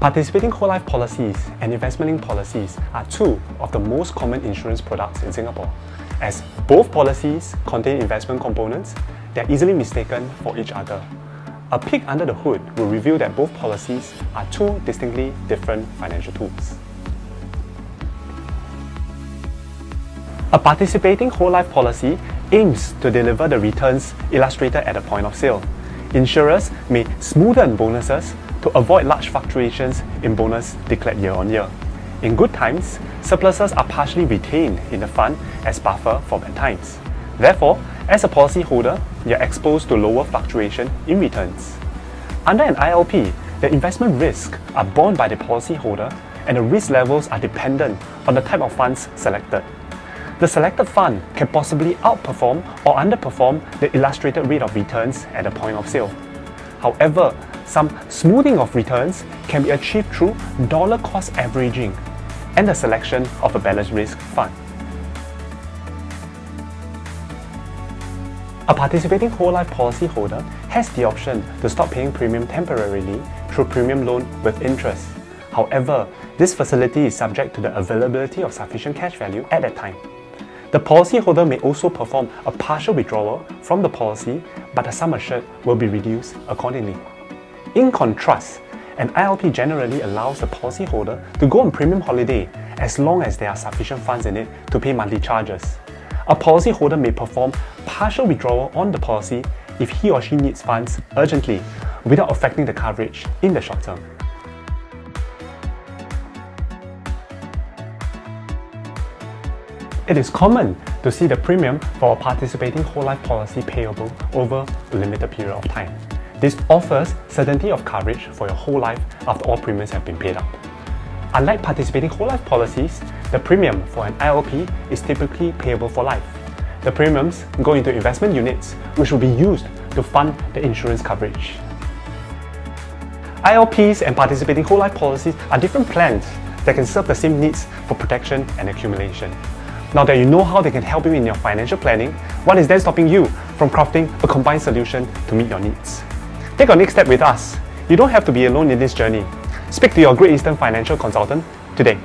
Participating whole life policies and investment-linked policies are two of the most common insurance products in Singapore. As both policies contain investment components, they are easily mistaken for each other. A peek under the hood will reveal that both policies are two distinctly different financial tools. A participating whole life policy aims to deliver the returns illustrated at the point of sale. Insurers may smoothen bonuses to avoid large fluctuations in bonus declared year on year. In good times, surpluses are partially retained in the fund as buffer for bad times. Therefore, as a policyholder, you are exposed to lower fluctuation in returns. Under an ILP, the investment risks are borne by the policyholder and the risk levels are dependent on the type of funds selected. The selected fund can possibly outperform or underperform the illustrated rate of returns at the point of sale. However, some smoothing of returns can be achieved through dollar cost averaging and the selection of a balanced risk fund. A participating whole life policyholder has the option to stop paying premium temporarily through premium loan with interest. However, this facility is subject to the availability of sufficient cash value at that time. The policyholder may also perform a partial withdrawal from the policy, but the sum assured will be reduced accordingly. In contrast, an ILP generally allows the policyholder to go on premium holiday as long as there are sufficient funds in it to pay monthly charges. A policyholder may perform partial withdrawal on the policy if he or she needs funds urgently without affecting the coverage in the short term. It is common to see the premium for a participating whole life policy payable over a limited period of time. This offers certainty of coverage for your whole life after all premiums have been paid up. Unlike participating whole life policies, the premium for an ILP is typically payable for life. The premiums go into investment units, which will be used to fund the insurance coverage. ILPs and participating whole life policies are different plans that can serve the same needs for protection and accumulation. Now that you know how they can help you in your financial planning, what is then stopping you from crafting a combined solution to meet your needs? Take your next step with us. You don't have to be alone in this journey. Speak to your Great Eastern financial consultant today.